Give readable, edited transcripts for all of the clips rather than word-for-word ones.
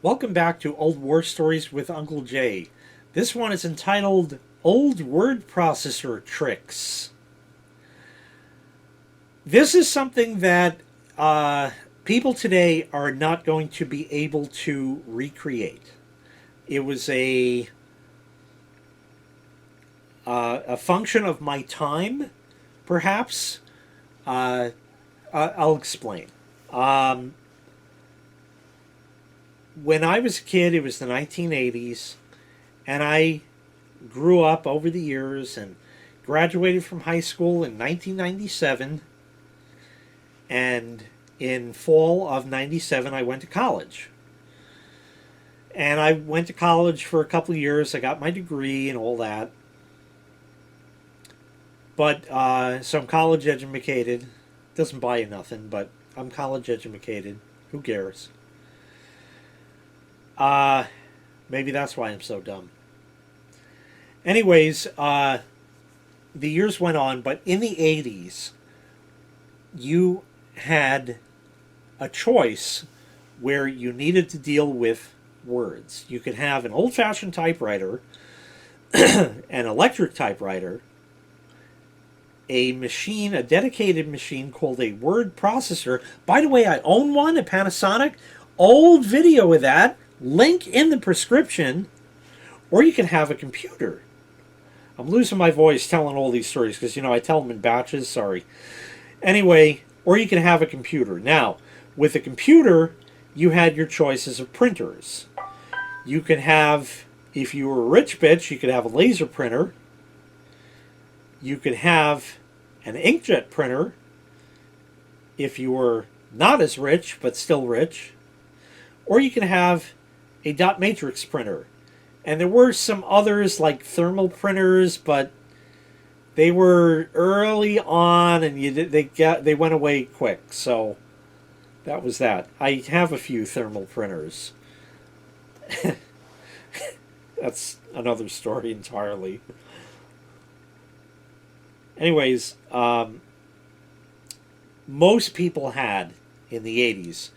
Welcome back to Old War Stories with Uncle Jay. This one is entitled Old Word Processor Tricks. This is something that people today are not going to be able to recreate. It was a function of my time, perhaps. I'll explain. When I was a kid, it was the 1980s, and I grew up over the years and graduated from high school in 1997. And in fall of 97, I went to college. And I went to college for a couple of years. I got my degree and all that. But, so I'm college educated. Doesn't buy you nothing, but I'm college educated. Who cares? Maybe that's why I'm so dumb. Anyways, the years went on, but in the 80s, you had a choice where you needed to deal with words. You could have an old-fashioned typewriter, an electric typewriter, a machine, a dedicated machine called a word processor. By the way, I own one, a Panasonic. Old video of that. Link in the prescription. Or you can have a computer. I'm losing my voice telling all these stories because, I tell them in batches. Sorry. Anyway, or you can have a computer. Now, with a computer, you had your choices of printers. You could have, if you were a rich bitch, you could have a laser printer. You could have an inkjet printer if you were not as rich, but still rich. Or you could have a dot matrix printer. And there were some others like thermal printers, but they were early on and they went away quick. So that was that. I have a few thermal printers. That's another story entirely. Anyways, most people had, in the 80s,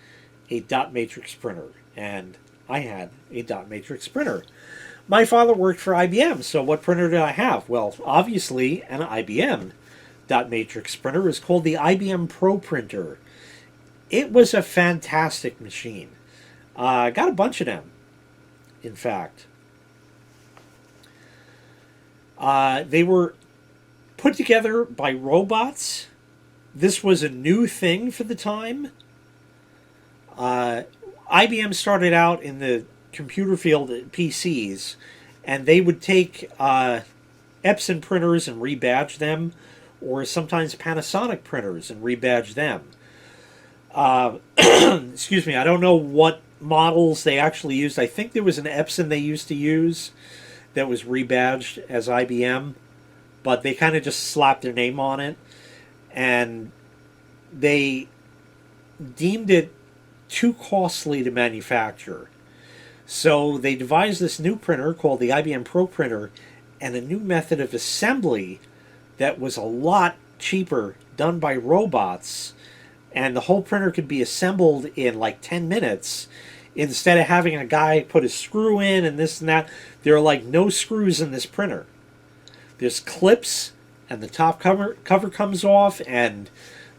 a dot matrix printer. And I had a dot matrix printer. My father worked for IBM, so what printer did I have? Well, obviously, an IBM dot matrix printer. It was called the IBM Pro Printer. It was a fantastic machine. I got a bunch of them, in fact. They were put together by robots. This was a new thing for the time. IBM started out in the computer field at PCs, and they would take Epson printers and rebadge them, or sometimes Panasonic printers and rebadge them. Excuse me, I don't know what models they actually used. I think there was an Epson they used to use that was rebadged as IBM, but they kind of just slapped their name on it, and they deemed it too costly to manufacture. So they devised this new printer called the IBM Pro Printer and a new method of assembly that was a lot cheaper, done by robots, and the whole printer could be assembled in like 10 minutes instead of having a guy put a screw in and this and that. There are like no screws in this printer. There's clips and the top cover comes off, and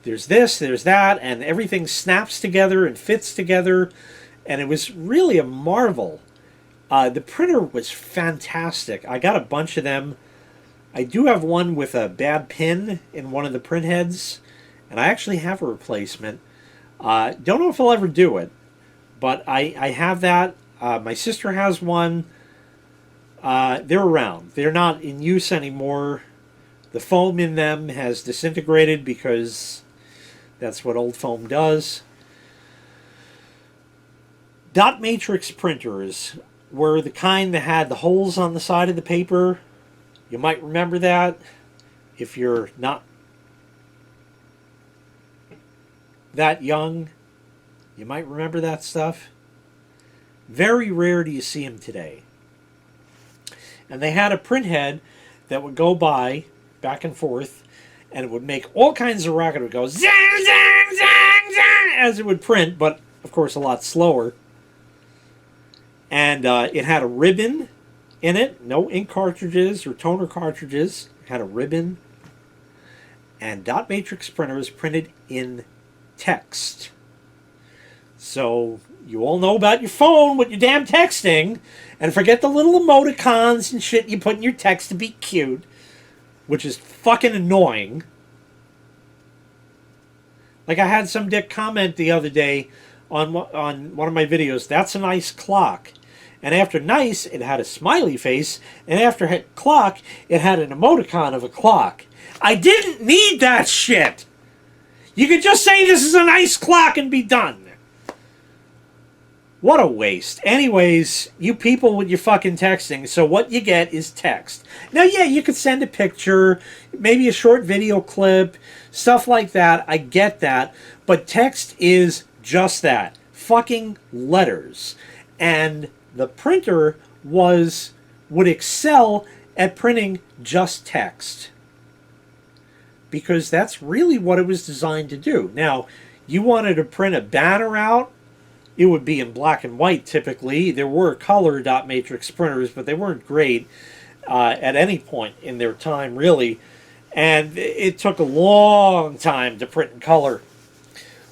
there's this, there's that, and everything snaps together and fits together, and it was really a marvel. The printer was fantastic. I got a bunch of them. I do have one with a bad pin in one of the print heads, and I actually have a replacement. Don't know if I'll ever do it, but I have that. My sister has one. They're around. They're not in use anymore. The foam in them has disintegrated because that's what old foam does. Dot matrix printers were the kind that had the holes on the side of the paper. You might remember that if you're not that young. You might remember that stuff. Very rare do you see them today. And they had a print head that would go by back and forth, and it would make all kinds of racket. It would go zang, zang, zang, zang, as it would print, but of course a lot slower. And it had a ribbon in it, no ink cartridges or toner cartridges. It had a ribbon. And dot matrix printers printed in text. So you all know about your phone with your damn texting, and forget the little emoticons and shit you put in your text to be cute, which is fucking annoying. Like I had some dick comment the other day on one of my videos, that's a nice clock. And after nice, it had a smiley face, and after clock, it had an emoticon of a clock. I didn't need that shit! You could just say this is a nice clock and be done. What a waste. Anyways, you people with your fucking texting, so what you get is text. Now, yeah, you could send a picture, maybe a short video clip, stuff like that. I get that. But text is just that. Fucking letters. And the printer would excel at printing just text. Because that's really what it was designed to do. Now, you wanted to print a banner out, it would be in black and white typically. There were color dot matrix printers, but they weren't great at any point in their time, really. And it took a long time to print in color.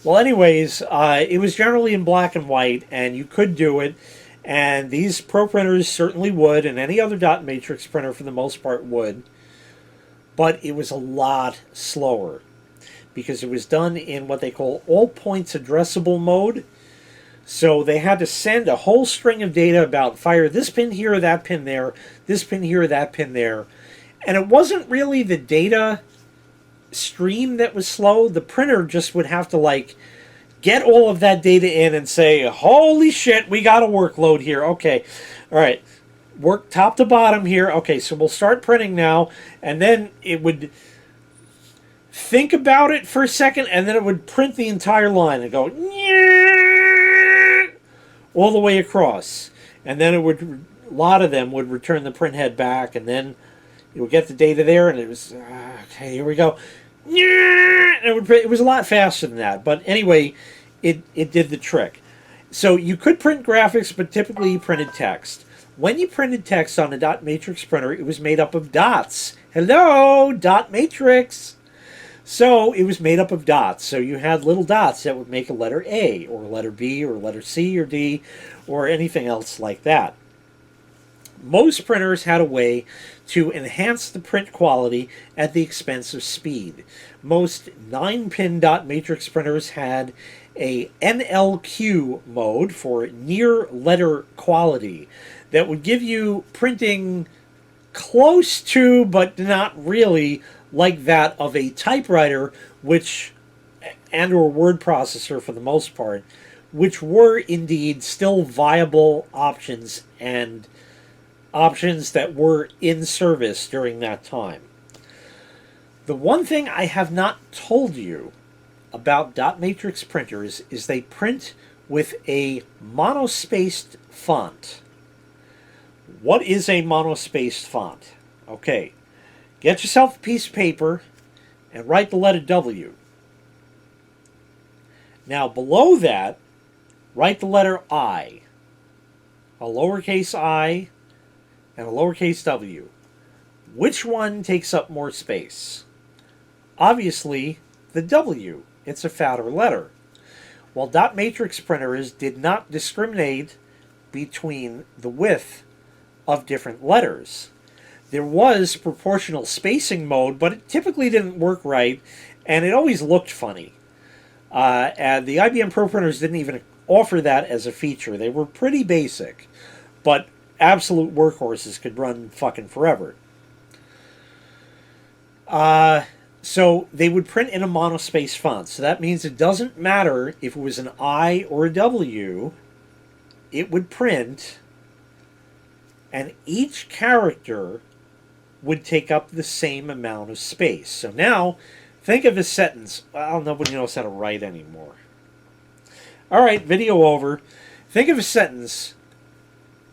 Well, anyways, it was generally in black and white, and you could do it. And these Pro printers certainly would, and any other dot matrix printer for the most part would. But it was a lot slower because it was done in what they call all points addressable mode. So they had to send a whole string of data about fire this pin here, that pin there, this pin here, that pin there. And it wasn't really the data stream that was slow. The printer just would have to, like, get all of that data in and say, holy shit, we got a workload here. Okay, all right, work top to bottom here. Okay, so we'll start printing now. And then it would think about it for a second, and then it would print the entire line and go, all the way across. And then it would, a lot of them would return the print head back, and then you would get the data there, and it was, okay, here we go. It was a lot faster than that. But anyway, it did the trick. So you could print graphics, but typically you printed text. When you printed text on a dot matrix printer, it was made up of dots. Hello, dot matrix. So it was made up of dots. So you had little dots that would make a letter A, or a letter B, or a letter C, or D, or anything else like that. Most printers had a way to enhance the print quality at the expense of speed. Most 9-pin dot matrix printers had a NLQ mode for near letter quality that would give you printing close to, but not really, like that of a typewriter, which, and or word processor for the most part, which were indeed still viable options, and options that were in service during that time. The one thing I have not told you about dot matrix printers is they print with a monospaced font. What is a monospaced font? Okay, get yourself a piece of paper and write the letter W. Now below that, write the letter I, a lowercase I and a lowercase w. Which one takes up more space? Obviously, the W. It's a fatter letter. Well, dot matrix printers did not discriminate between the width of different letters. There was proportional spacing mode, but it typically didn't work right, and it always looked funny. And the IBM Pro printers didn't even offer that as a feature. They were pretty basic, but absolute workhorses could run fucking forever. So they would print in a monospace font. So that means it doesn't matter if it was an I or a W, it would print, and each character would take up the same amount of space. So now, think of a sentence. Well, nobody knows how to write anymore. Alright, video over. Think of a sentence,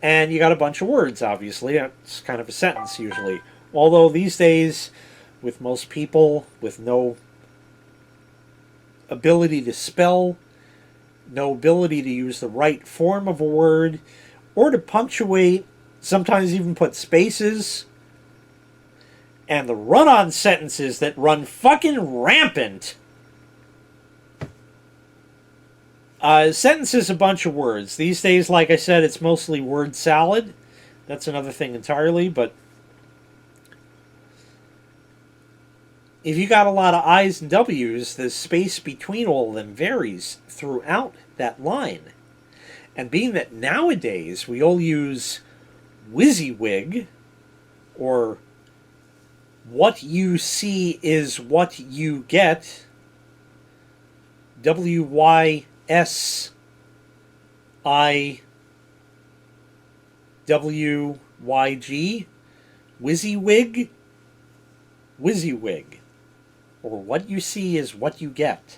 and you got a bunch of words, obviously. It's kind of a sentence, usually. Although these days, with most people with no ability to spell, no ability to use the right form of a word, or to punctuate, sometimes even put spaces, and the run-on sentences that run fucking rampant. Sentence is a bunch of words. These days, like I said, it's mostly word salad. That's another thing entirely, but if you got a lot of I's and W's, the space between all of them varies throughout that line. And being that nowadays we all use WYSIWYG, or what you see is what you get, WYSIWYG, WYSIWYG, WYSIWYG, or what you see is what you get.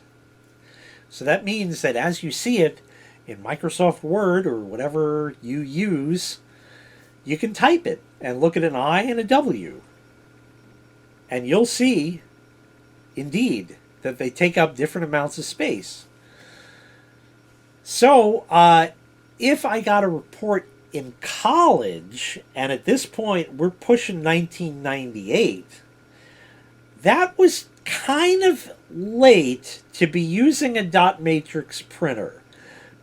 So that means that as you see it in Microsoft Word or whatever you use, you can type it and look at an I and a W. And you'll see, indeed, that they take up different amounts of space. So, if I got a report in college, and at this point we're pushing 1998, that was kind of late to be using a dot matrix printer,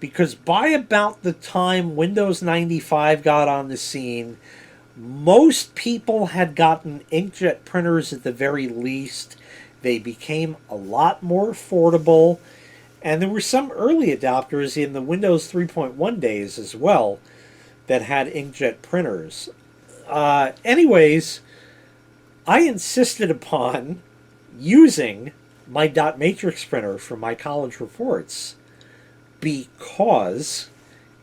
because by about the time Windows 95 got on the scene, most people had gotten inkjet printers at the very least. They became a lot more affordable, and there were some early adopters in the Windows 3.1 days as well that had inkjet printers. Anyways, I insisted upon using my dot matrix printer for my college reports because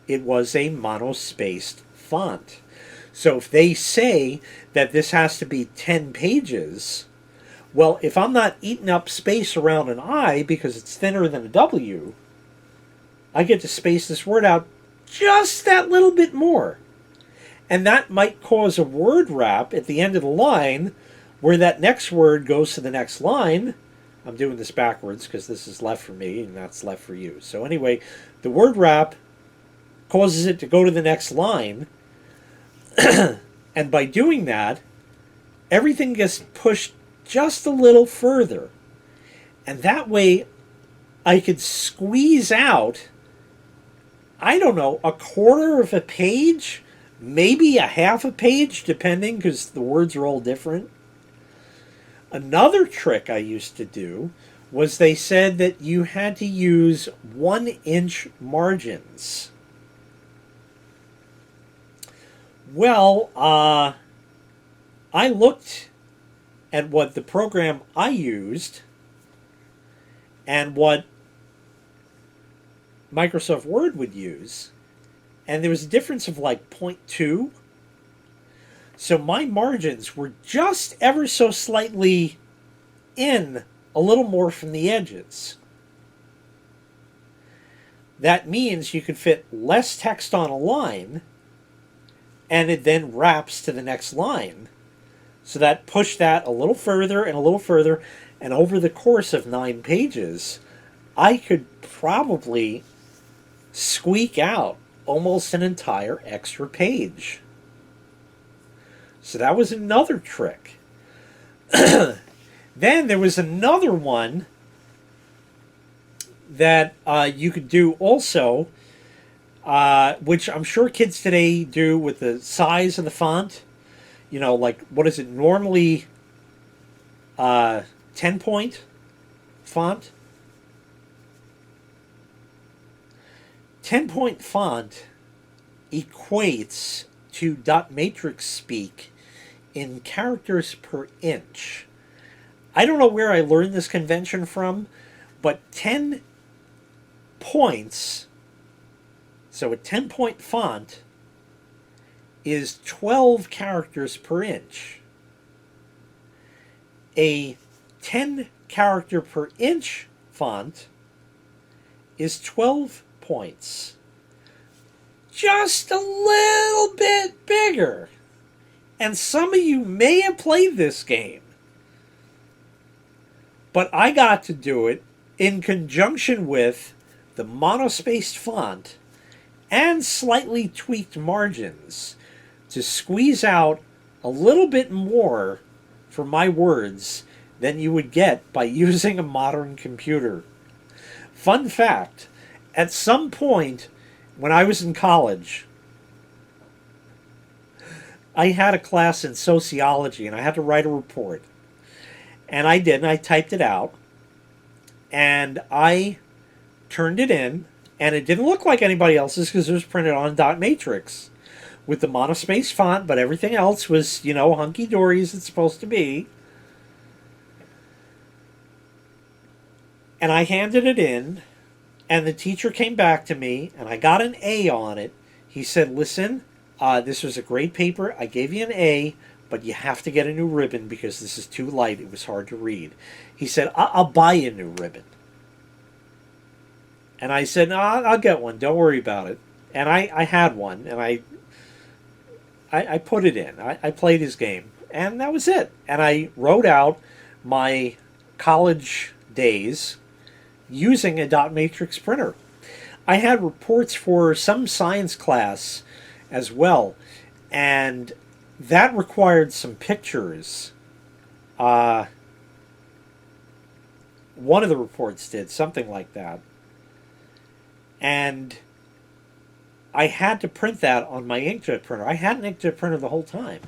it was a monospaced font. So if they say that this has to be 10 pages, well, if I'm not eating up space around an I because it's thinner than a W, I get to space this word out just that little bit more. And that might cause a word wrap at the end of the line where that next word goes to the next line. I'm doing this backwards because this is left for me and that's left for you. So anyway, the word wrap causes it to go to the next line. And by doing that, everything gets pushed just a little further. And that way, I could squeeze out, I don't know, a quarter of a page, maybe a half a page, depending, because the words are all different. Another trick I used to do was they said that you had to use 1-inch margins. Well, I looked at what the program I used and what Microsoft Word would use, and there was a difference of like 0.2. So my margins were just ever so slightly in a little more from the edges. That means you could fit less text on a line, and it then wraps to the next line. So that pushed that a little further and a little further, and over the course of 9 pages, I could probably squeak out almost an entire extra page. So that was another trick. Then there was another one that you could do also, which I'm sure kids today do with the size of the font. You know, like, what is it, normally 10-point font? 10-point font equates to dot matrix speak in characters per inch. I don't know where I learned this convention from, but 10 points, so a 10-point font is 12 characters per inch. A 10 character per inch font is 12 points. Just a little bit bigger. And some of you may have played this game, but I got to do it in conjunction with the monospaced font and slightly tweaked margins to squeeze out a little bit more for my words than you would get by using a modern computer. Fun fact, at some point when I was in college, I had a class in sociology and I had to write a report. And I did, and I typed it out. And I turned it in, and it didn't look like anybody else's because it was printed on dot matrix with the monospaced font, but everything else was, you know, hunky-dory as it's supposed to be. And I handed it in, and the teacher came back to me, and I got an A on it. He said, listen, this was a great paper. I gave you an A, but you have to get a new ribbon because this is too light. It was hard to read. He said, I'll buy you a new ribbon. And I said, no, I'll get one. Don't worry about it. And I had one, and I put it in. I played his game, and that was it. And I wrote out my college days using a dot matrix printer. I had reports for some science class as well, and that required some pictures. One of the reports did something like that. And I had to print that on my inkjet printer. I had an inkjet printer the whole time.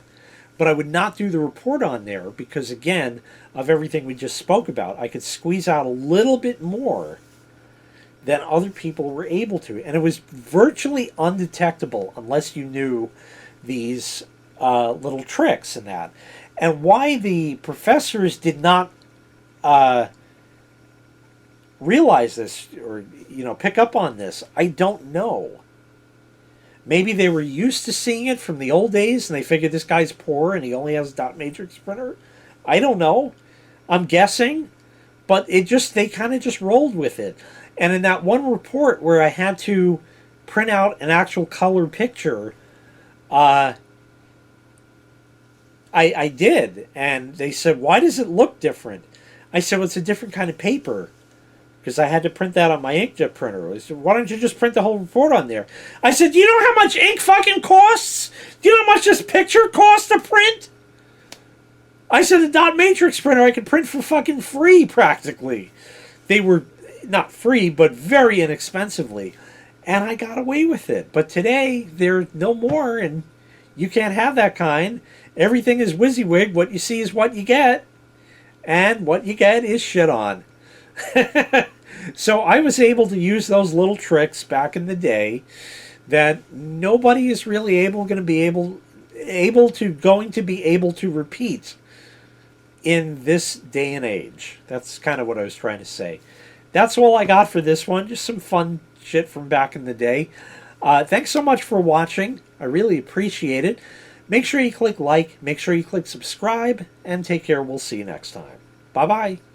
But I would not do the report on there because, again, of everything we just spoke about, I could squeeze out a little bit more than other people were able to. And it was virtually undetectable unless you knew these little tricks and that. And why the professors did not realize this or, you know, pick up on this, I don't know. Maybe they were used to seeing it from the old days and they figured this guy's poor and he only has a dot matrix printer. I don't know. I'm guessing. But they kind of just rolled with it. And in that one report where I had to print out an actual color picture, I did. And they said, why does it look different? I said, well, it's a different kind of paper. Because I had to print that on my inkjet printer. I said, why don't you just print the whole report on there? I said, do you know how much ink fucking costs? Do you know how much this picture costs to print? I said, a dot matrix printer I could print for fucking free, practically. They were not free, but very inexpensively. And I got away with it. But today, they're no more, and you can't have that kind. Everything is WYSIWYG. What you see is what you get. And what you get is shit on. So I was able to use those little tricks back in the day that nobody is really going to be able to repeat in this day and age. That's kind of what I was trying to say. That's all I got for this one. Just some fun shit from back in the day. Thanks so much for watching. I really appreciate it. Make sure you click like, make sure you click subscribe, and take care. We'll see you next time. Bye-bye.